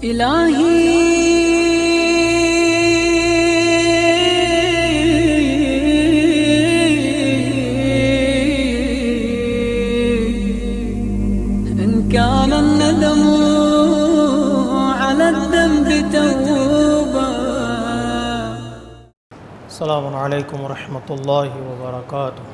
الہی إن كان الندم على الذنب توبة. السلام علیکم ورحمۃ اللہ وبرکاتہ۔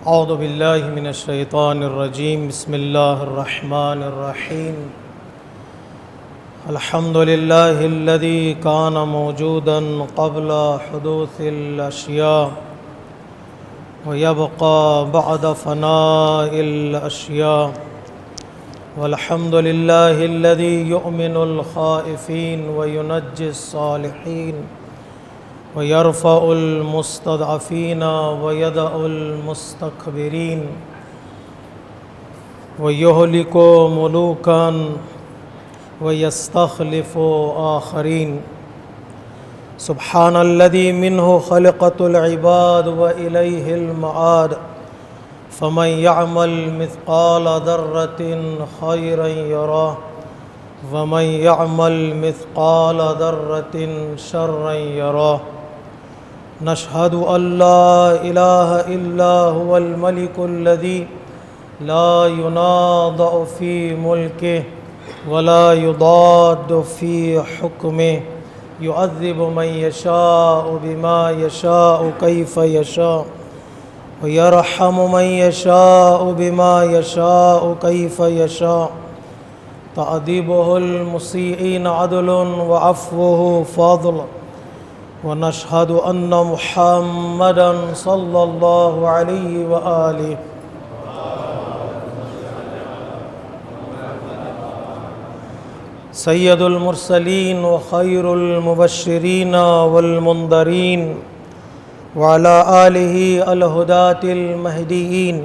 اعوذ باللہ من الشیطان الرجیم، بسم اللہ الرحمن الرحیم۔ الحمد للہ الذی کان موجودا قبل حدوث الاشیاء ویبقى بعد فناء الاشیاء، والحمد للہ الذی یؤمن الخائفین وینجی الصالحین ويرفع المستضعفين ويدع المستكبرين ويهلك ملوكا ويستخلف آخرين، سبحان الذي منه خلقت العباد وإليه المعاد، فمن يعمل مثقال ذرة خيرا يراه ومن يعمل مثقال ذرة شرا يراه، نشهد أن لا إله إلا هو الملك الذي لا ينازع في ملكه ولا يضاد في حكمه، يعذب من يشاء بما يشاء كيف يشاء ويرحم من يشاء بما يشاء كيف يشاء، تعذيبه المسيئين عدل وعفوه فضل، ونشهد أن محمدا صلى الله عليه وآله سيد المرسلين وخير المبشرين والمنذرين، وعلى آله الهداة المهديين،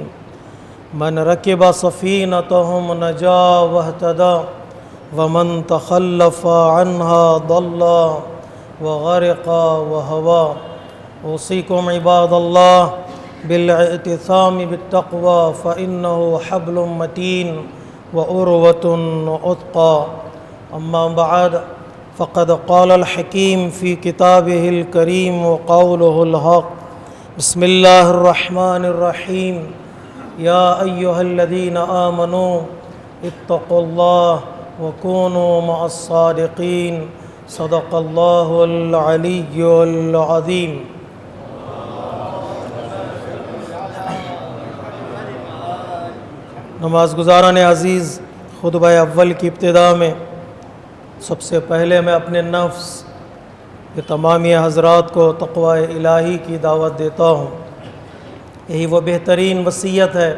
من ركب سفينتهم نجا واهتدى ومن تخلف عنها ضل وغرق وهوى، أوصيكم عباد الله بالاعتصام بالتقوى فإنه حبل متين وعروة وثقى، أما بعد فقد قال الحكيم في كتابه الكريم وقوله الحق، بسم الله الرحمن الرحيم، يا أيها الذين آمنوا اتقوا الله وكونوا مع الصادقين، صدق الله العلي العظيم۔ نماز گزاران عزیز، خطبہ اول کی ابتدا میں سب سے پہلے میں اپنے نفس یہ تمامی حضرات کو تقوی الہی کی دعوت دیتا ہوں۔ یہی وہ بہترین وصیت ہے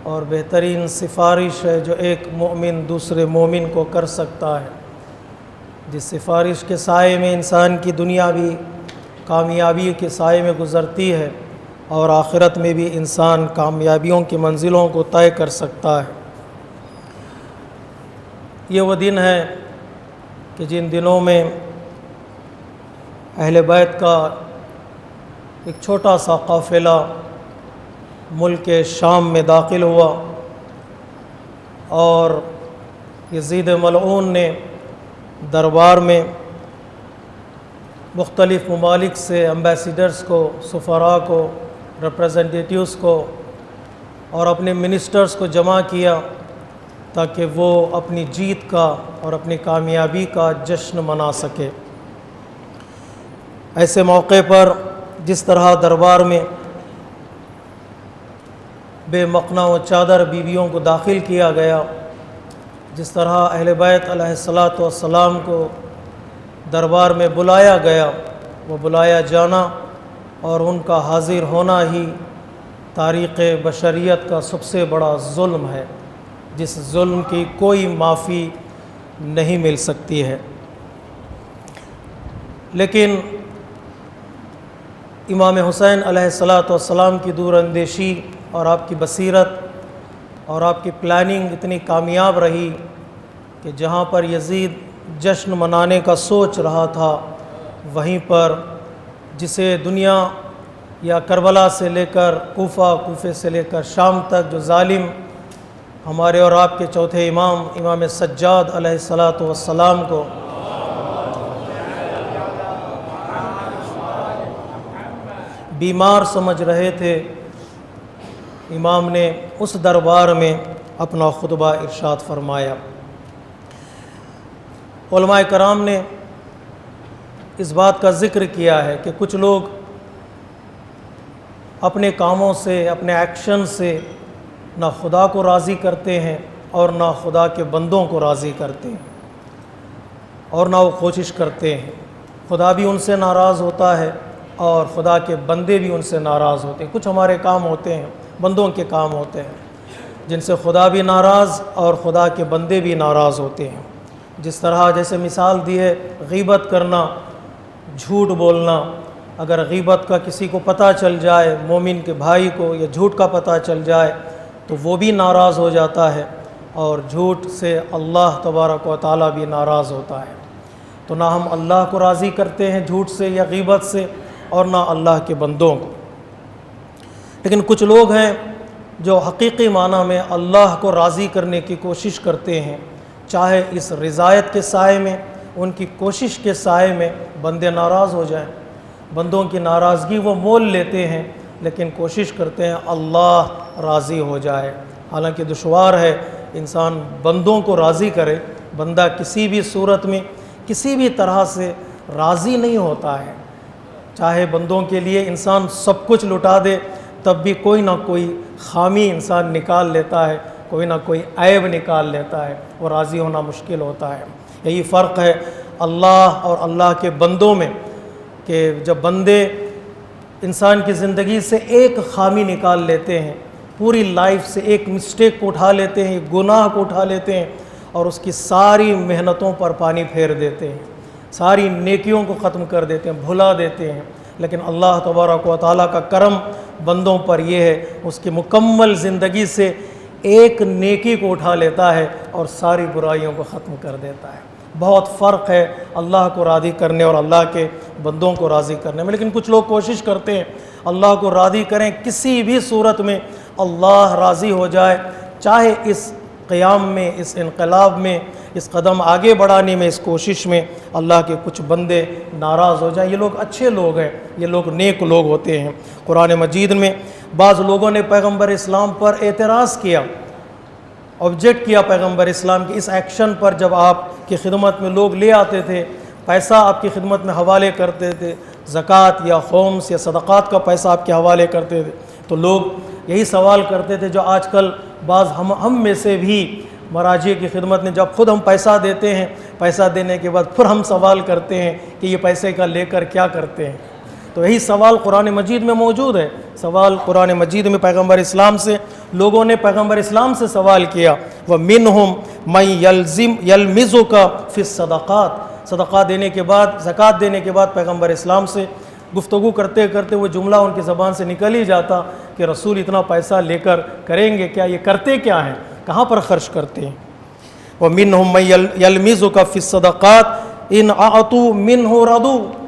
اور بہترین سفارش ہے جو ایک مومن دوسرے مومن کو کر سکتا ہے، جس سفارش کے سائے میں انسان کی دنیا بھی کامیابی کے سائے میں گزرتی ہے اور آخرت میں بھی انسان کامیابیوں کی منزلوں کو طے کر سکتا ہے۔ یہ وہ دن ہے کہ جن دنوں میں اہل بیت کا ایک چھوٹا سا قافلہ ملک شام میں داخل ہوا اور یزید ملعون نے دربار میں مختلف ممالک سے ایمبیسیڈرز کو، سفراء کو، ریپریزنٹیٹیوز کو اور اپنے منسٹرز کو جمع کیا تاکہ وہ اپنی جیت کا اور اپنی کامیابی کا جشن منا سکے۔ ایسے موقع پر جس طرح دربار میں بے مقنا و چادر بیویوں کو داخل کیا گیا، جس طرح اہل بیت علیہ الصلاۃ والسلام کو دربار میں بلایا گیا، وہ بلایا جانا اور ان کا حاضر ہونا ہی تاریخ بشریت کا سب سے بڑا ظلم ہے، جس ظلم کی کوئی معافی نہیں مل سکتی ہے۔ لیکن امام حسین علیہ الصلاۃ والسلام کی دور اندیشی اور آپ کی بصیرت اور آپ کی پلاننگ اتنی کامیاب رہی کہ جہاں پر یزید جشن منانے کا سوچ رہا تھا، وہیں پر جسے دنیا یا کربلا سے لے کر کوفہ، کوفے سے لے کر شام تک جو ظالم ہمارے اور آپ کے چوتھے امام سجاد علیہ الصلاۃ والسلام کو بیمار سمجھ رہے تھے، امام نے اس دربار میں اپنا خطبہ ارشاد فرمایا۔ علماء کرام نے اس بات کا ذکر کیا ہے کہ کچھ لوگ اپنے کاموں سے، اپنے ایکشن سے نہ خدا کو راضی کرتے ہیں اور نہ خدا کے بندوں کو راضی کرتے ہیں، اور نہ وہ کوشش کرتے ہیں۔ خدا بھی ان سے ناراض ہوتا ہے اور خدا کے بندے بھی ان سے ناراض ہوتے ہیں۔ کچھ ہمارے کام ہوتے ہیں، بندوں کے کام ہوتے ہیں، جن سے خدا بھی ناراض اور خدا کے بندے بھی ناراض ہوتے ہیں۔ جس طرح جیسے مثال دی ہے، غیبت کرنا، جھوٹ بولنا۔ اگر غیبت کا کسی کو پتہ چل جائے، مومن کے بھائی کو یا جھوٹ کا پتہ چل جائے تو وہ بھی ناراض ہو جاتا ہے، اور جھوٹ سے اللہ تبارک و تعالیٰ بھی ناراض ہوتا ہے۔ تو نہ ہم اللہ کو راضی کرتے ہیں جھوٹ سے یا غیبت سے، اور نہ اللہ کے بندوں کو۔ لیکن کچھ لوگ ہیں جو حقیقی معنی میں اللہ کو راضی کرنے کی کوشش کرتے ہیں، چاہے اس رضایت کے سائے میں، ان کی کوشش کے سائے میں بندے ناراض ہو جائیں۔ بندوں کی ناراضگی وہ مول لیتے ہیں، لیکن کوشش کرتے ہیں اللہ راضی ہو جائے۔ حالانکہ دشوار ہے انسان بندوں کو راضی کرے، بندہ کسی بھی صورت میں کسی بھی طرح سے راضی نہیں ہوتا ہے۔ چاہے بندوں کے لیے انسان سب کچھ لٹا دے، تب بھی کوئی نہ کوئی خامی انسان نکال لیتا ہے، کوئی نہ کوئی عیب نکال لیتا ہے، وہ راضی ہونا مشکل ہوتا ہے۔ یہی فرق ہے اللہ اور اللہ کے بندوں میں، کہ جب بندے انسان کی زندگی سے ایک خامی نکال لیتے ہیں، پوری لائف سے ایک مسٹیک کو اٹھا لیتے ہیں، ایک گناہ کو اٹھا لیتے ہیں اور اس کی ساری محنتوں پر پانی پھیر دیتے ہیں، ساری نیکیوں کو ختم کر دیتے ہیں، بھلا دیتے ہیں۔ لیکن اللہ تبارک و تعالیٰ کا کرم بندوں پر یہ ہے، اس کی مکمل زندگی سے ایک نیکی کو اٹھا لیتا ہے اور ساری برائیوں کو ختم کر دیتا ہے۔ بہت فرق ہے اللہ کو راضی کرنے اور اللہ کے بندوں کو راضی کرنے میں۔ لیکن کچھ لوگ کوشش کرتے ہیں اللہ کو راضی کریں، کسی بھی صورت میں اللہ راضی ہو جائے، چاہے اس قیام میں، اس انقلاب میں، اس قدم آگے بڑھانے میں، اس کوشش میں اللہ کے کچھ بندے ناراض ہو جائیں۔ یہ لوگ اچھے لوگ ہیں، یہ لوگ نیک لوگ ہوتے ہیں۔ قرآن مجید میں بعض لوگوں نے پیغمبر اسلام پر اعتراض کیا، آبجیکٹ کیا پیغمبر اسلام کے اس ایکشن پر، جب آپ کی خدمت میں لوگ لے آتے تھے، پیسہ آپ کی خدمت میں حوالے کرتے تھے، زکوٰۃ یا خمس یا صدقات کا پیسہ آپ کے حوالے کرتے تھے، تو لوگ یہی سوال کرتے تھے جو آج کل بعض ہم میں سے بھی مراجع کی خدمت میں، جب خود ہم پیسہ دیتے ہیں، پیسہ دینے کے بعد پھر ہم سوال کرتے ہیں کہ یہ پیسے کا لے کر کیا کرتے ہیں۔ تو یہی سوال قرآن مجید میں موجود ہے۔ سوال قرآن مجید میں پیغمبر اسلام سے، لوگوں نے پیغمبر اسلام سے سوال کیا، وَمِنْهُمْ مَنْ يَلْمِزُكَ فِي الصَّدَقَاتِ، صدقات دینے کے بعد، زکوٰۃ دینے کے بعد پیغمبر اسلام سے گفتگو کرتے کرتے وہ جملہ ان کی زبان سے نکل ہی جاتا کہ رسول اتنا پیسہ لے کر کریں گے کیا؟ یہ کرتے کیا ہیں؟ کہاں پر خرچ کرتے ہیں؟ وَمِنْهُمْ مَنْ يَلْمِزُكَ فِي الصَّدَقَاتِ إِنْ أَعْطُوا مِنْهُ رَضُوا۔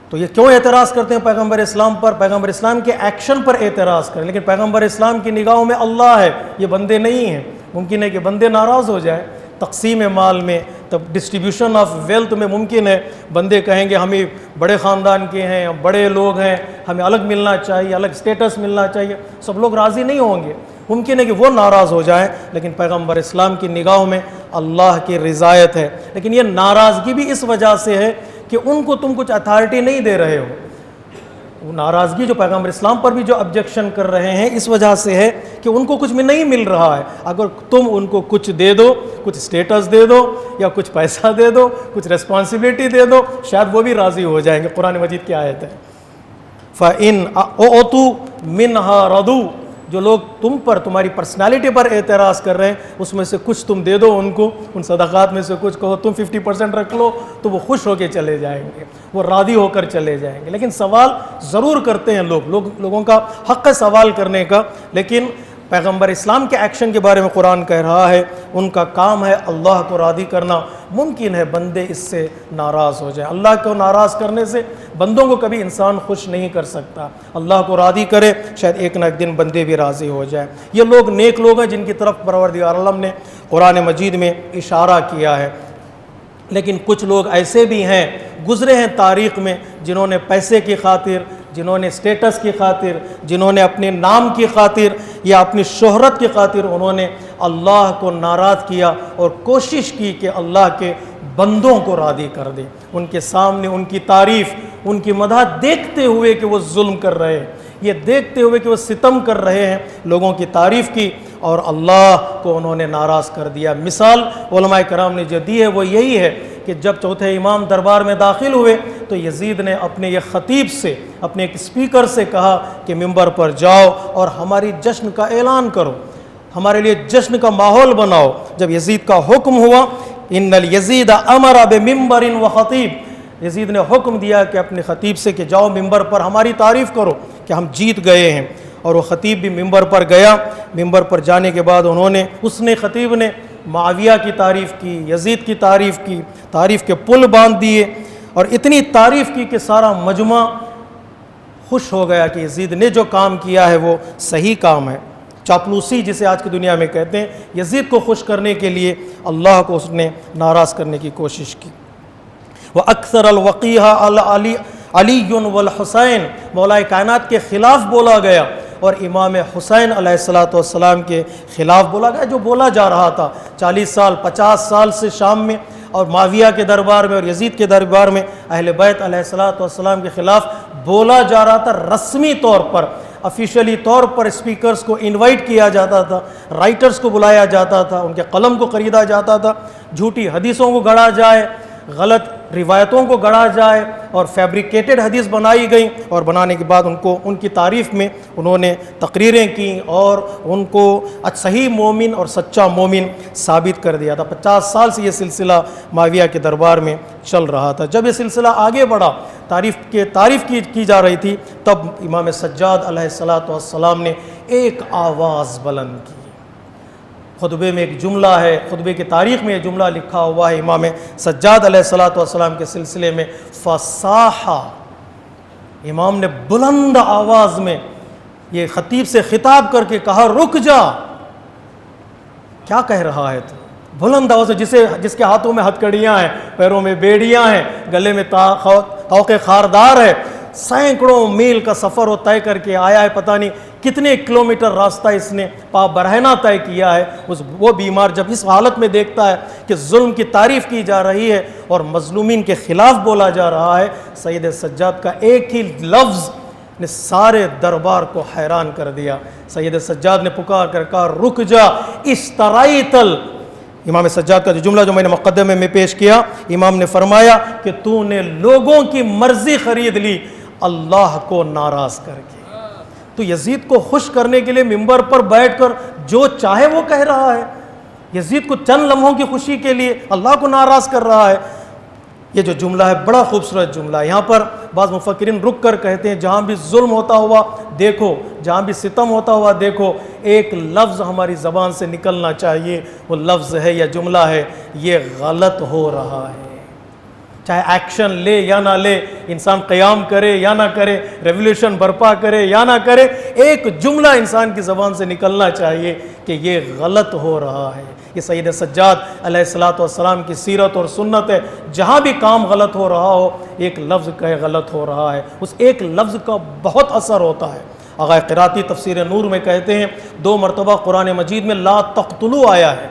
تو یہ کیوں اعتراض کرتے ہیں پیغمبر اسلام پر؟ پیغمبر اسلام کے ایکشن پر اعتراض کریں، لیکن پیغمبر اسلام کی نگاہوں میں اللہ ہے، یہ بندے نہیں ہیں۔ ممکن ہے کہ بندے ناراض ہو جائیں تقسیم مال میں، تب ڈسٹریبیوشن آف ویلتھ میں ممکن ہے بندے کہیں گے ہمیں بڑے خاندان کے ہیں، بڑے لوگ ہیں، ہمیں الگ ملنا چاہیے، الگ سٹیٹس ملنا چاہیے، سب لوگ راضی نہیں ہوں گے، ممکن ہے کہ وہ ناراض ہو جائیں۔ لیکن پیغمبر اسلام کی نگاہوں میں اللہ کی رضایت ہے۔ لیکن یہ ناراضگی بھی اس وجہ سے ہے کہ ان کو تم کچھ اتھارٹی نہیں دے رہے ہو۔ وہ ناراضگی جو پیغمبر اسلام پر بھی جو آبجیکشن کر رہے ہیں، اس وجہ سے ہے کہ ان کو کچھ میں نہیں مل رہا ہے۔ اگر تم ان کو کچھ دے دو، کچھ سٹیٹس دے دو یا کچھ پیسہ دے دو، کچھ ریسپانسبلٹی دے دو، شاید وہ بھی راضی ہو جائیں گے۔ قرآن مجید کی آیت ہے، فَإِنْ أُعْطُوا مِنْهَا رَضُوا۔ جو لوگ تم پر، تمہاری پرسنالٹی پر اعتراض کر رہے ہیں، اس میں سے کچھ تم دے دو ان کو، ان صدقات میں سے کچھ کہو تم 50% رکھ لو، تو وہ خوش ہو کے چلے جائیں گے، وہ راضی ہو کر چلے جائیں گے۔ لیکن سوال ضرور کرتے ہیں لوگوں کا حق ہے سوال کرنے کا، لیکن پیغمبر اسلام کے ایکشن کے بارے میں قرآن کہہ رہا ہے ان کا کام ہے اللہ کو راضی کرنا. ممکن ہے بندے اس سے ناراض ہو جائیں. اللہ کو ناراض کرنے سے بندوں کو کبھی انسان خوش نہیں کر سکتا. اللہ کو راضی کرے, شاید ایک نہ ایک دن بندے بھی راضی ہو جائیں. یہ لوگ نیک لوگ ہیں جن کی طرف پروردگار عالم نے قرآن مجید میں اشارہ کیا ہے. لیکن کچھ لوگ ایسے بھی ہیں, گزرے ہیں تاریخ میں, جنہوں نے پیسے کی خاطر, جنہوں نے اسٹیٹس کی خاطر, جنہوں نے اپنے نام کی خاطر یا اپنی شہرت کی خاطر انہوں نے اللہ کو ناراض کیا اور کوشش کی کہ اللہ کے بندوں کو راضی کر دے. ان کے سامنے ان کی تعریف, ان کی مدح دیکھتے ہوئے کہ وہ ظلم کر رہے ہیں, یہ دیکھتے ہوئے کہ وہ ستم کر رہے ہیں, لوگوں کی تعریف کی اور اللہ کو انہوں نے ناراض کر دیا. مثال علماء کرام نے جو دی ہے وہ یہی ہے کہ جب چوتھے امام دربار میں داخل ہوئے تو یزید نے اپنے یہ خطیب سے, اپنے ایک اسپیکر سے کہا کہ ممبر پر جاؤ اور ہماری جشن کا اعلان کرو, ہمارے لیے جشن کا ماحول بناؤ. جب یزید کا حکم ہوا, ان الیزید امر بمنبر و خطیب, یزید نے حکم دیا کہ اپنے خطیب سے کہ جاؤ ممبر پر ہماری تعریف کرو کہ ہم جیت گئے ہیں. اور وہ خطیب بھی ممبر پر گیا. ممبر پر جانے کے بعد خطیب نے معاویہ کی تعریف کی, یزید کی تعریف کی, تعریف کے پل باندھ دیے اور اتنی تعریف کی کہ سارا مجمع خوش ہو گیا کہ یزید نے جو کام کیا ہے وہ صحیح کام ہے. چاپلوسی جسے آج کی دنیا میں کہتے ہیں, یزید کو خوش کرنے کے لیے اللہ کو اس نے ناراض کرنے کی کوشش کی. وَأَكْثَرَ الْوَقِيهَ عَلِيٌّ وَالْحُسَيْنُ, مولا کائنات کے خلاف بولا گیا اور امام حسین علیہ السلام کے خلاف بولا گیا. جو بولا جا رہا تھا 40 سال 50 سال سے شام میں اور معاویہ کے دربار میں اور یزید کے دربار میں اہل بیت علیہ السلام کے خلاف بولا جا رہا تھا, رسمی طور پر آفیشلی طور پر اسپیکرز کو انوائٹ کیا جاتا تھا, رائٹرز کو بلایا جاتا تھا, ان کے قلم کو خریدا جاتا تھا, جھوٹی حدیثوں کو گڑھا جائے, غلط روایتوں کو گڑھا جائے اور فیبریکیٹڈ حدیث بنائی گئیں, اور بنانے کے بعد ان کی تعریف میں انہوں نے تقریریں کیں اور ان کو صحیح مومن اور سچا مومن ثابت کر دیا تھا. 50 سال سے یہ سلسلہ معاویہ کے دربار میں چل رہا تھا. جب یہ سلسلہ آگے بڑھا, تعریف کی جا رہی تھی, تب امام سجاد علیہ السلام نے ایک آواز بلند کی. خطبے میں ایک جملہ ہے, خطبے کی تاریخ میں یہ جملہ لکھا ہوا ہے امام سجاد علیہ السلام کے سلسلے میں, فصاحہ, امام نے بلند آواز میں یہ خطیب سے خطاب کر کے کہا, رک جا, کیا کہہ رہا ہے تو, بلند آواز میں, جس کے ہاتھوں میں ہتھکڑیاں ہیں, پیروں میں بیڑیاں ہیں, گلے میں طوق خاردار ہے, سینکڑوں میل کا سفر وہ طے کر کے آیا ہے, پتہ نہیں کتنے کلومیٹر راستہ اس نے پا برہنہ طے کیا ہے. وہ بیمار جب اس حالت میں دیکھتا ہے کہ ظلم کی تعریف کی جا رہی ہے اور مظلومین کے خلاف بولا جا رہا ہے, سید سجاد کا ایک ہی لفظ نے سارے دربار کو حیران کر دیا. سید سجاد نے پکار کر کہا, رک جا, اشترائتل. امام سجاد کا جو جملہ جو میں نے مقدمے میں پیش کیا, امام نے فرمایا کہ تو نے لوگوں کی مرضی خرید لی اللہ کو ناراض کر کے. تو یزید کو خوش کرنے کے لیے ممبر پر بیٹھ کر جو چاہے وہ کہہ رہا ہے, یزید کو چند لمحوں کی خوشی کے لیے اللہ کو ناراض کر رہا ہے. یہ جو جملہ ہے بڑا خوبصورت جملہ ہے. یہاں پر بعض مفکرین رک کر کہتے ہیں, جہاں بھی ظلم ہوتا ہوا دیکھو, جہاں بھی ستم ہوتا ہوا دیکھو, ایک لفظ ہماری زبان سے نکلنا چاہیے, وہ لفظ ہے یا جملہ ہے, یہ غلط ہو رہا ہے. چاہے ایکشن لے یا نہ لے, انسان قیام کرے یا نہ کرے, ریولیوشن برپا کرے یا نہ کرے, ایک جملہ انسان کی زبان سے نکلنا چاہیے کہ یہ غلط ہو رہا ہے. یہ سید سجاد علیہ السلام کی سیرت اور سنت ہے, جہاں بھی کام غلط ہو رہا ہو ایک لفظ کہے غلط ہو رہا ہے, اس ایک لفظ کا بہت اثر ہوتا ہے. آغا قراتی تفسیر نور میں کہتے ہیں 2 مرتبہ قرآن مجید میں لا تقتلوا آیا ہے.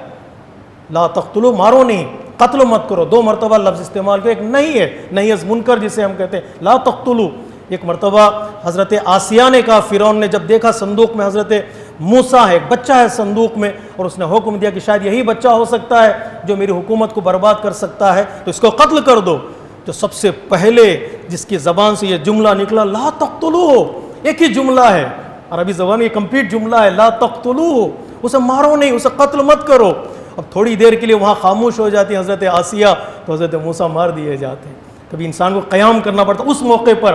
لا تقتلوا, مارو نہیں, قتل مت کرو, 2 مرتبہ لفظ استعمال کیا. ایک نہیں ہے, نہی از منکر جسے ہم کہتے ہیں, لا تقتلوا. ایک مرتبہ حضرت آسیہ نے کہا, فرعون نے جب دیکھا صندوق میں حضرت موسیٰ ہے, ایک بچہ ہے صندوق میں, اور اس نے حکم دیا کہ شاید یہی بچہ ہو سکتا ہے جو میری حکومت کو برباد کر سکتا ہے, تو اس کو قتل کر دو. جو سب سے پہلے جس کی زبان سے یہ جملہ نکلا, لا تقتلوا, ایک ہی جملہ ہے عربی زبان میں, یہ کمپلیٹ جملہ ہے, لا تقتلوا, اسے مارو نہیں, اسے قتل مت کرو. اب تھوڑی دیر کے لیے وہاں خاموش ہو جاتی حضرت آسیہ, تو حضرت موسیٰ مار دیے جاتے. کبھی انسان کو قیام کرنا پڑتا اس موقع پر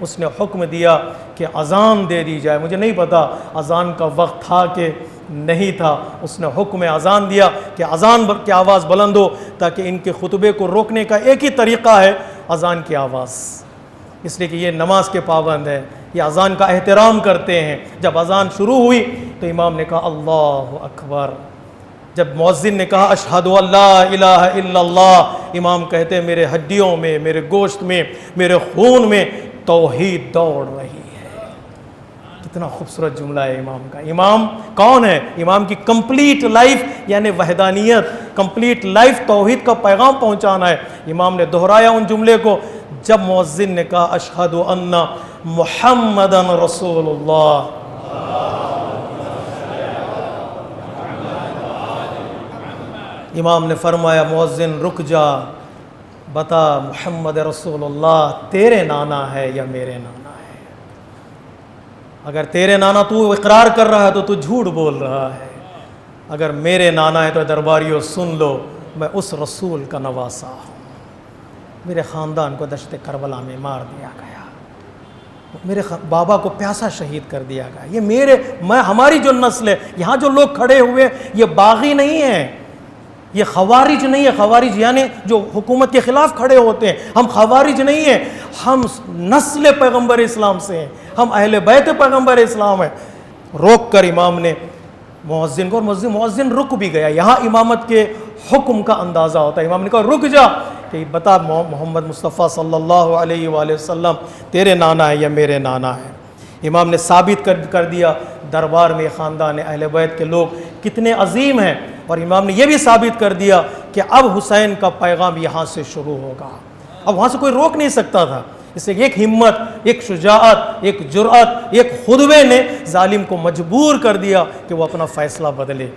اس نے حکم دیا کہ اذان دے دی جائے۔ مجھے نہیں پتا اذان کا وقت تھا کہ نہیں تھا، اس نے حکم اذان دیا کہ اذان کی آواز بلند ہو، تاکہ ان کے خطبے کو روکنے کا ایک ہی طریقہ ہے اذان کی آواز، اس لیے کہ یہ نماز کے پابند ہے، یہ اذان کا احترام کرتے ہیں۔ جب اذان شروع ہوئی تو امام نے کہا اللہ اکبر۔ جب مؤذن نے کہا اشہد ان لا الہ الا اللہ، امام کہتے ہیں میرے ہڈیوں میں، میرے گوشت میں، میرے خون میں توحید دوڑ رہی ہے۔ کتنا خوبصورت جملہ ہے امام کا۔ امام کون ہے؟ امام کی کمپلیٹ لائف یعنی وحدانیت، کمپلیٹ لائف توحید کا پیغام پہنچانا ہے۔ امام نے دہرایا ان جملے کو جب مؤذن نے کہا اشہد ان محمدن رسول اللہ۔ امام نے فرمایا مؤذن رک جا، بتا محمد رسول اللہ تیرے نانا ہے یا میرے نانا ہے؟ اگر تیرے نانا تو اقرار کر رہا ہے تو جھوٹ بول رہا ہے، اگر میرے نانا ہے تو درباریوں سن لو، میں اس رسول کا نواسا ہوں۔ میرے خاندان کو دشت کربلا میں مار دیا گیا، میرے بابا کو پیاسا شہید کر دیا گیا، یہ ہماری جو نسل ہے، یہاں جو لوگ کھڑے ہوئے یہ باغی نہیں ہیں، یہ خوارج نہیں ہے۔ خوارج یعنی جو حکومت کے خلاف کھڑے ہوتے ہیں، ہم خوارج نہیں ہیں، ہم نسل پیغمبر اسلام سے ہیں، ہم اہل بیت پیغمبر اسلام ہیں۔ روک کر امام نے مؤذن کو، اور مؤذن رک بھی گیا۔ یہاں امامت کے حکم کا اندازہ ہوتا ہے۔ امام نے کہا رک جا، کہ بتا محمد مصطفیٰ صلی اللہ علیہ وآلہ وسلم تیرے نانا ہے یا میرے نانا ہے؟ امام نے ثابت کر دیا دربار میں خاندان اہل بیت کے لوگ کتنے عظیم ہیں، اور امام نے یہ بھی ثابت کر دیا کہ اب حسین کا پیغام یہاں سے شروع ہوگا، اب وہاں سے کوئی روک نہیں سکتا تھا۔ اس سے ایک ہمت، ایک شجاعت، ایک جرأت، ایک خطبے نے ظالم کو مجبور کر دیا کہ وہ اپنا فیصلہ بدلے،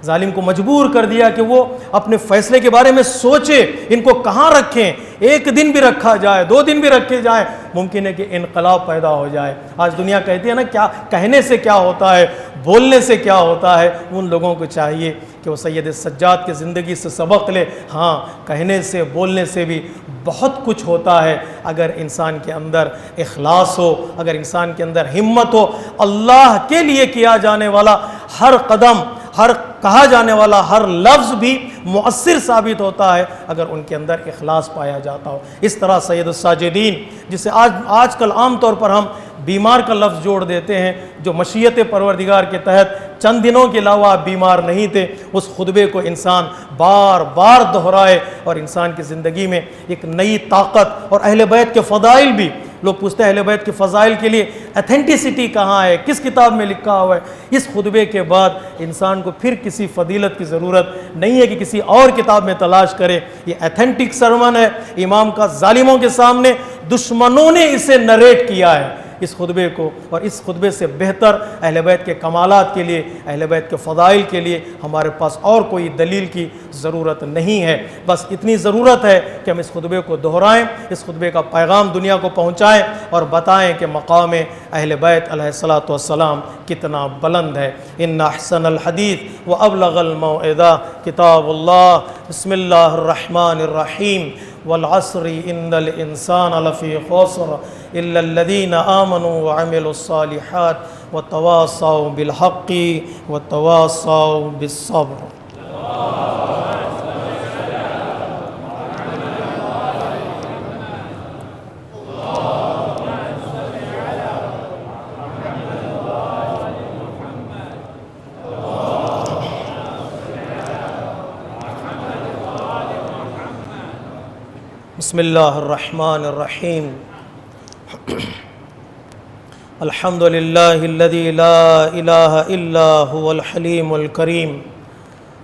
ظالم کو مجبور کر دیا کہ وہ اپنے فیصلے کے بارے میں سوچے، ان کو کہاں رکھیں، ایک دن بھی رکھا جائے، 2 دن بھی رکھے جائیں، ممکن ہے کہ انقلاب پیدا ہو جائے۔ آج دنیا کہتی ہے نا کیا کہنے سے کیا ہوتا ہے، بولنے سے کیا ہوتا ہے۔ ان لوگوں کو چاہیے کہ وہ سید سجاد کی زندگی سے سبق لے۔ ہاں، کہنے سے بولنے سے بھی بہت کچھ ہوتا ہے، اگر انسان کے اندر اخلاص ہو، اگر انسان کے اندر ہمت ہو، اللہ کے لیے کیا جانے والا ہر قدم، ہر کہا جانے والا ہر لفظ بھی مؤثر ثابت ہوتا ہے اگر ان کے اندر اخلاص پایا جاتا ہو۔ اس طرح سید الساجدین، جسے آج کل عام طور پر ہم بیمار کا لفظ جوڑ دیتے ہیں، جو مشیت پروردگار کے تحت چند دنوں کے علاوہ آپ بیمار نہیں تھے، اس خطبے کو انسان بار بار دہرائے اور انسان کی زندگی میں ایک نئی طاقت، اور اہل بیت کے فضائل بھی، لوگ پوچھتے ہیں اہل بیت کے فضائل کے لیے ایتھینٹسٹی کہاں ہے، کس کتاب میں لکھا ہوا ہے؟ اس خطبے کے بعد انسان کو پھر کسی فضیلت کی ضرورت نہیں ہے کہ کسی اور کتاب میں تلاش کرے۔ یہ ایتھینٹک سرمن ہے امام کا، ظالموں کے سامنے دشمنوں نے اسے نریٹ کیا ہے اس خطبے کو، اور اس خطبے سے بہتر اہل بیت کے کمالات کے لیے، اہل بیت کے فضائل کے لیے ہمارے پاس اور کوئی دلیل کی ضرورت نہیں ہے۔ بس اتنی ضرورت ہے کہ ہم اس خطبے کو دہرائیں، اس خطبے کا پیغام دنیا کو پہنچائیں اور بتائیں کہ مقام اہل بیت علیہ الصلاۃ والسلام کتنا بلند ہے۔ ان احسن الحدیث وابلغ الموعظہ کتاب اللہ، بسم اللہ الرحمن الرحیم، والعصر ان الانسان لفی خسر الا الذین آمنوا وعملوا الصالحات وتواصوا بالحق وتواصوا بالصبر۔ بسم اللہ الرحمن الرحیم، الحمد للہ الذی لا الہ الا هو الحلیم الکریم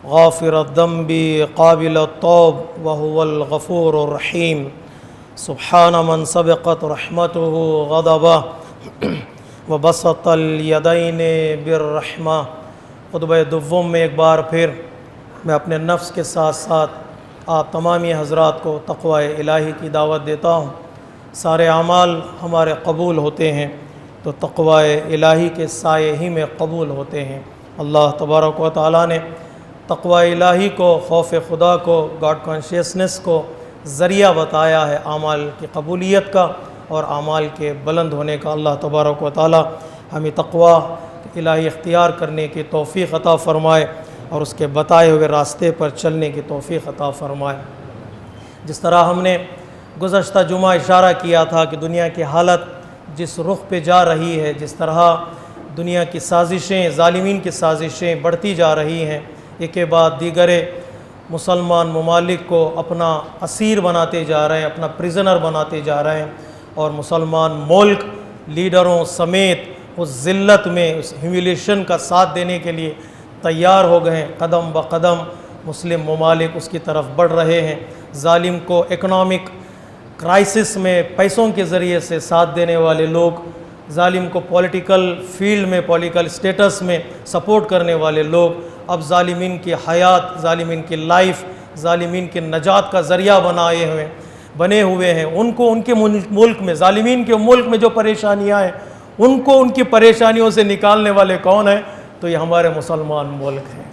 غافر الذنب قابل التوب وهو الغفور الرحیم، سبحان من سبقت رحمته غضبه وبسط الیدین بالرحمہ۔ خطبہ دوم میں ایک بار پھر میں اپنے نفس کے ساتھ ساتھ آپ تمامی حضرات کو تقوی الہی کی دعوت دیتا ہوں۔ سارے اعمال ہمارے قبول ہوتے ہیں تو تقوی الہی کے سائے ہی میں قبول ہوتے ہیں۔ اللہ تبارک و تعالیٰ نے تقوی الہی کو، خوف خدا کو، گاڈ کانشیسنس کو ذریعہ بتایا ہے اعمال کی قبولیت کا، اور اعمال کے بلند ہونے کا اللہ تبارک و تعالی ہمیں تقوی الہی اختیار کرنے کی توفیق عطا فرمائے اور اس کے بتائے ہوئے راستے پر چلنے کی توفیق عطا فرمائے۔ جس طرح ہم نے گزشتہ جمعہ اشارہ کیا تھا کہ دنیا کی حالت جس رخ پہ جا رہی ہے، جس طرح دنیا کی سازشیں، ظالمین کی سازشیں بڑھتی جا رہی ہیں، ایک کے بعد دیگر مسلمان ممالک کو اپنا اسیر بناتے جا رہے ہیں، اپنا پریزنر بناتے جا رہے ہیں، اور مسلمان ملک لیڈروں سمیت اس ذلت میں، اس ہیومیلیشن کا ساتھ دینے کے لیے تیار ہو گئے ہیں۔ قدم بقدم مسلم ممالک اس کی طرف بڑھ رہے ہیں۔ ظالم کو اکنامک کرائسس میں پیسوں کے ذریعے سے ساتھ دینے والے لوگ، ظالم کو پولیٹیکل فیلڈ میں، پولیٹیکل سٹیٹس میں سپورٹ کرنے والے لوگ اب ظالمین کی حیات، ظالمین کی لائف، ظالمین کی نجات کا ذریعہ بنے ہوئے ہیں۔ ان کو ان کے ملک میں، ظالمین کے ملک میں جو پریشانیاں ہیں، ان کو ان کی پریشانیوں سے نکالنے والے کون ہیں؟ تو یہ ہمارے مسلمان ملک ہیں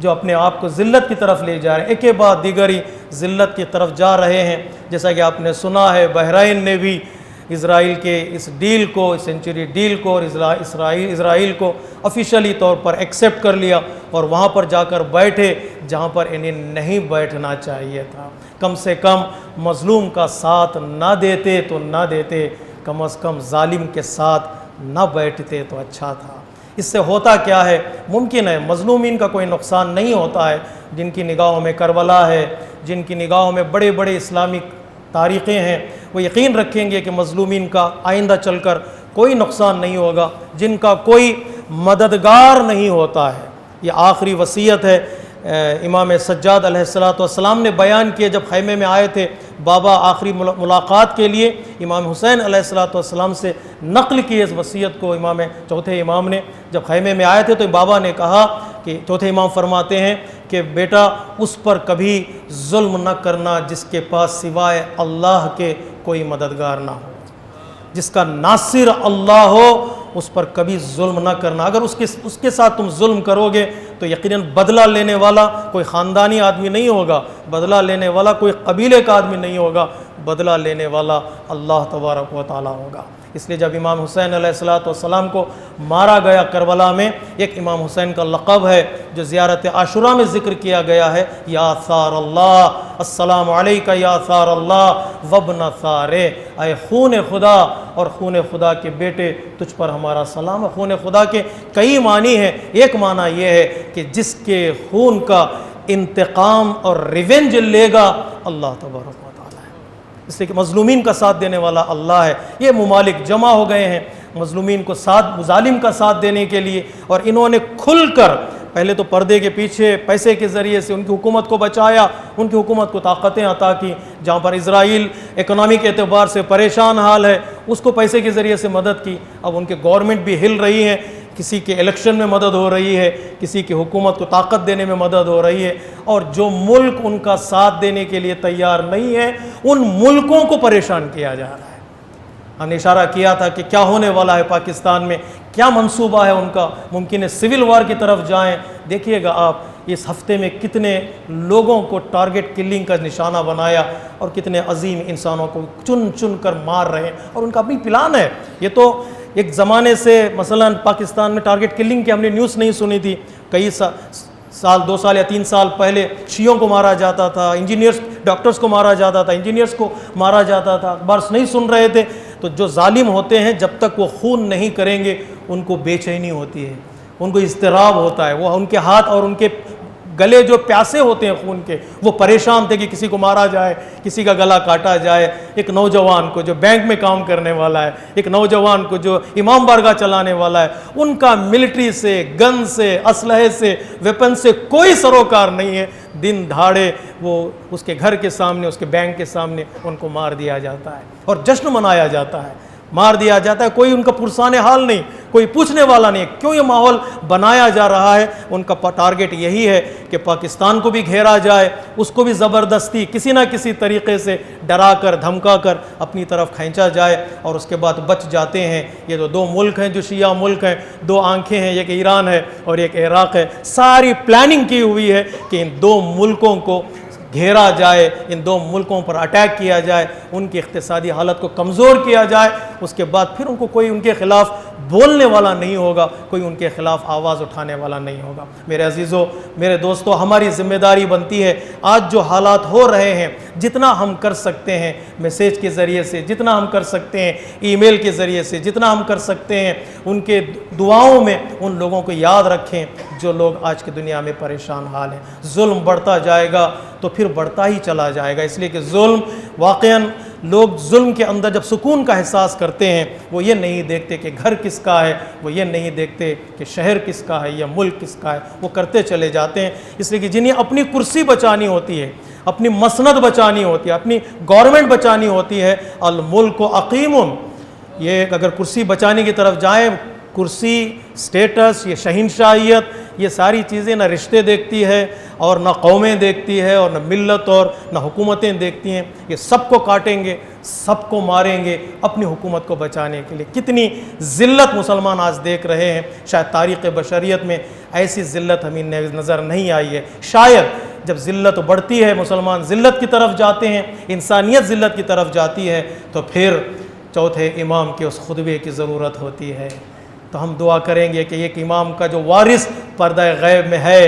جو اپنے آپ کو ذلت کی طرف لے جا رہے ہیں، ایک کے بعد دیگری ذلت کی طرف جا رہے ہیں۔ جیسا کہ آپ نے سنا ہے، بحرین نے بھی اسرائیل کے اس ڈیل کو، سینچری ڈیل کو، اور اسرائیل کو آفیشلی طور پر ایکسیپٹ کر لیا اور وہاں پر جا کر بیٹھے جہاں پر انہیں نہیں بیٹھنا چاہیے تھا۔ کم سے کم مظلوم کا ساتھ نہ دیتے تو نہ دیتے، کم از کم ظالم کے ساتھ نہ بیٹھتے تو اچھا تھا۔ اس سے ہوتا کیا ہے؟ ممکن ہے مظلومین کا کوئی نقصان نہیں ہوتا ہے، جن کی نگاہوں میں کربلا ہے، جن کی نگاہوں میں بڑے بڑے اسلامک تاریخیں ہیں، وہ یقین رکھیں گے کہ مظلومین کا آئندہ چل کر کوئی نقصان نہیں ہوگا، جن کا کوئی مددگار نہیں ہوتا ہے۔ یہ آخری وصیت ہے امام سجاد علیہ السلام نے بیان کیے جب خیمے میں آئے تھے بابا آخری ملاقات کے لیے، امام حسین علیہ السلام سے نقل کی اس وصیت کو چوتھے امام نے جب خیمے میں آئے تھے تو بابا نے کہا کہ چوتھے امام فرماتے ہیں کہ بیٹا اس پر کبھی ظلم نہ کرنا جس کے پاس سوائے اللہ کے کوئی مددگار نہ ہو، جس کا ناصر اللہ ہو اس پر کبھی ظلم نہ کرنا۔ اگر اس کے ساتھ تم ظلم کرو گے تو یقیناً بدلہ لینے والا کوئی خاندانی آدمی نہیں ہوگا، بدلہ لینے والا کوئی قبیلے کا آدمی نہیں ہوگا، بدلہ لینے والا اللہ تبارک و تعالی ہوگا۔ اس لیے جب امام حسین علیہ السلام کو مارا گیا کربلا میں، ایک امام حسین کا لقب ہے جو زیارت عاشوراء میں ذکر کیا گیا ہے، یا ثار اللہ، السلام علیکہ یا ثار اللہ وابن ثار، اے خون خدا اور خون خدا کے بیٹے، تجھ پر ہمارا سلام ہے۔ خون خدا کے کئی معنی ہیں، ایک معنی یہ ہے کہ جس کے خون کا انتقام اور ریونج لے گا اللہ تبارک و تعالی ہے، اس لیے کہ مظلومین کا ساتھ دینے والا اللہ ہے۔ یہ ممالک جمع ہو گئے ہیں مظلومین کو ظالم کا ساتھ دینے کے لیے، اور انہوں نے کھل کر پہلے تو پردے کے پیچھے پیسے کے ذریعے سے ان کی حکومت کو بچایا، ان کی حکومت کو طاقتیں عطا کی۔ جہاں پر اسرائیل اکنامک اعتبار سے پریشان حال ہے، اس کو پیسے کے ذریعے سے مدد کی۔ اب ان کے گورنمنٹ بھی ہل رہی ہے، کسی کے الیکشن میں مدد ہو رہی ہے، کسی کی حکومت کو طاقت دینے میں مدد ہو رہی ہے، اور جو ملک ان کا ساتھ دینے کے لیے تیار نہیں ہے ان ملکوں کو پریشان کیا جا رہا ہے۔ ہم نے اشارہ کیا تھا کہ کیا ہونے والا ہے پاکستان میں، کیا منصوبہ ہے ان کا، ممکن ہے سول وار کی طرف جائیں۔ دیکھیے گا آپ اس ہفتے میں کتنے لوگوں کو ٹارگٹ کلنگ کا نشانہ بنایا اور کتنے عظیم انسانوں کو چن چن کر مار رہے ہیں، اور ان کا اپنی پلان ہے۔ یہ تو ایک زمانے سے مثلا پاکستان میں ٹارگٹ کلنگ کی ہم نے نیوز نہیں سنی تھی، کئی سال 2 سال یا 3 سال پہلے شیعوں کو مارا جاتا تھا، انجینئرز ڈاکٹرز کو مارا جاتا تھا، انجینئرز کو مارا جاتا تھا، اخبار نہیں سن رہے تھے۔ تو جو ظالم ہوتے ہیں جب تک وہ خون نہیں کریں گے ان کو بے چینی ہوتی ہے، ان کو اضطراب ہوتا ہے، وہ ان کے ہاتھ اور ان کے گلے جو پیاسے ہوتے ہیں خون کے، وہ پریشان تھے کہ کسی کو مارا جائے، کسی کا گلا کاٹا جائے۔ ایک نوجوان کو جو بینک میں کام کرنے والا ہے، ایک نوجوان کو جو امام بارگاہ چلانے والا ہے، ان کا ملٹری سے، گن سے، اسلحے سے، ویپن سے کوئی سروکار نہیں ہے، دن دھاڑے وہ اس کے گھر کے سامنے، اس کے بینک کے سامنے ان کو مار دیا جاتا ہے اور جشن منایا جاتا ہے، مار دیا جاتا ہے، کوئی ان کا پرسان حال نہیں، کوئی پوچھنے والا نہیں۔ کیوں یہ ماحول بنایا جا رہا ہے؟ ان کا ٹارگٹ یہی ہے کہ پاکستان کو بھی گھیرا جائے، اس کو بھی زبردستی کسی نہ کسی طریقے سے ڈرا کر دھمکا کر اپنی طرف کھینچا جائے، اور اس کے بعد بچ جاتے ہیں۔ یہ تو 2 ملک ہیں جو شیعہ ملک ہیں، 2 آنکھیں ہیں، ایک ایران ہے اور ایک عراق ہے۔ ساری پلاننگ کی ہوئی ہے کہ ان 2 ملکوں کو گھیرا جائے، ان دو ملکوں پر اٹیک کیا جائے، ان کی اقتصادی حالت کو کمزور کیا جائے، اس کے بعد پھر ان کو کوئی ان کے خلاف بولنے والا نہیں ہوگا، کوئی ان کے خلاف آواز اٹھانے والا نہیں ہوگا۔ میرے عزیزوں، میرے دوستوں، ہماری ذمہ داری بنتی ہے آج جو حالات ہو رہے ہیں، جتنا ہم کر سکتے ہیں میسیج کے ذریعے سے، جتنا ہم کر سکتے ہیں ای میل کے ذریعے سے، جتنا ہم کر سکتے ہیں ان کے دعاؤں میں ان لوگوں کو یاد رکھیں جو لوگ آج کی دنیا میں پریشان حال ہیں۔ ظلم بڑھتا جائے گا تو پھر بڑھتا ہی چلا جائے گا، اس لیے کہ ظلم واقعاً لوگ ظلم کے اندر جب سکون کا احساس کرتے ہیں، وہ یہ نہیں دیکھتے کہ گھر کس کا ہے، وہ یہ نہیں دیکھتے کہ شہر کس کا ہے یا ملک کس کا ہے، وہ کرتے چلے جاتے ہیں۔ اس لیے کہ جنہیں اپنی کرسی بچانی ہوتی ہے، اپنی مسند بچانی ہوتی ہے، اپنی گورنمنٹ بچانی ہوتی ہے، الملک عقیم، یہ اگر کرسی بچانے کی طرف جائیں، کرسی، سٹیٹس، یہ شہنشاہیت، یہ ساری چیزیں نہ رشتے دیکھتی ہے اور نہ قومیں دیکھتی ہے اور نہ ملت اور نہ حکومتیں دیکھتی ہیں، یہ سب کو کاٹیں گے، سب کو ماریں گے اپنی حکومت کو بچانے کے لیے۔ کتنی ذلت مسلمان آج دیکھ رہے ہیں، شاید تاریخ بشریت میں ایسی ذلت ہمیں نظر نہیں آئی ہے۔ شاید جب ذلت بڑھتی ہے، مسلمان ذلت کی طرف جاتے ہیں، انسانیت ذلت کی طرف جاتی ہے، تو پھر چوتھے امام کے اس خطبے کی ضرورت ہوتی ہے۔ تو ہم دعا کریں گے کہ ایک امام کا جو وارث پردہ غیب میں ہے،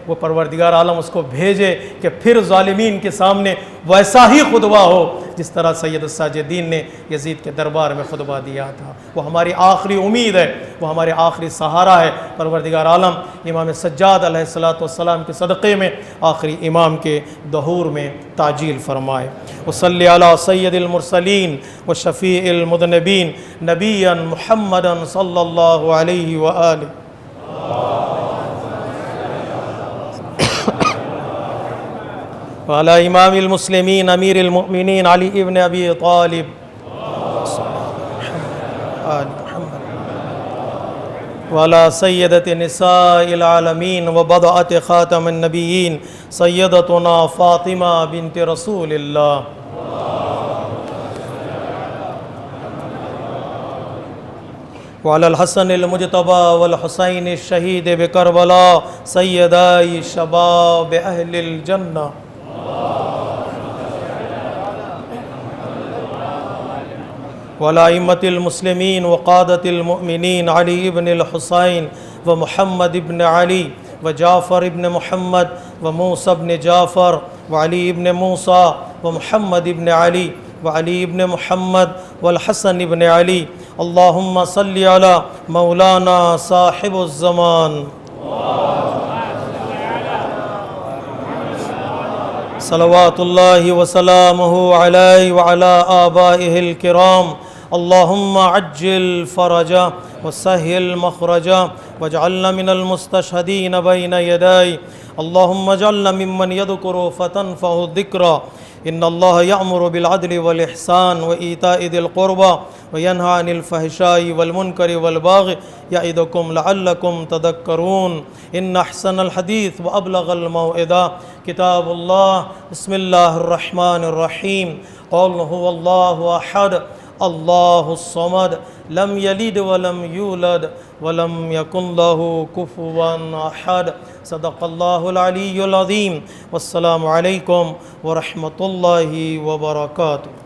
وہ پروردگار عالم اس کو بھیجے کہ پھر ظالمین کے سامنے ویسا ہی خطبہ ہو جس طرح سید الساجدین نے یزید کے دربار میں خطبہ دیا تھا۔ وہ ہماری آخری امید ہے، وہ ہمارے آخری سہارا ہے۔ پروردگار عالم امام سجاد علیہ السلام کے صدقے میں آخری امام کے ظہور میں تعجیل فرمائے۔ وصلی علی سید المرسلین وشفیع المذنبین نبیا محمد صلی اللہ علیہ وآلہ۔ وعلى امام المسلمین امیر المؤمنین علی ابن ابی طالب وعلى سیدۃ نساء العالمین وبضعۃ خاتم النبیین سیدتنا فاطمہ بنت رسول اللہ۔ وعلى الحسن المجتبى والحسین الشہید بکربلا سیدائی شباب اہل الجنہ۔ وعلى أئمة المسلمين وقادة المؤمنين علي بن الحسين ومحمد بن علي وجعفر بن محمد وموسى بن جعفر وعلي بن موسى ومحمد بن علي وعلي بن محمد والحسن بن علي۔ اللهم صل على مولانا صاحب الزمان صلوات الله وسلامه عليه وعلى آبائه الكرام۔ اللهم عجل فرجا وسهل مخرجا واجعلنا من المستشهدين بين يدي۔ اللهم اجعلنا ممن يذكر فتنفعه الذكرى۔ إن الله يأمر بالعدل والإحسان وإيتاء ذي القربى وينهى عن الفحشاء والمنكر والبغي يعظكم لعلكم تذكرون۔ إن أحسن الحديث وأبلغ الموعظة كتاب الله۔ بسم الله الرحمن الرحيم۔ قل هو الله أحد الله الصمد لم يلد ولم يولد ولم يكن له كفوا أحد۔ صدق الله العلي العظيم۔ والسلام عليكم ورحمة الله وبركاته۔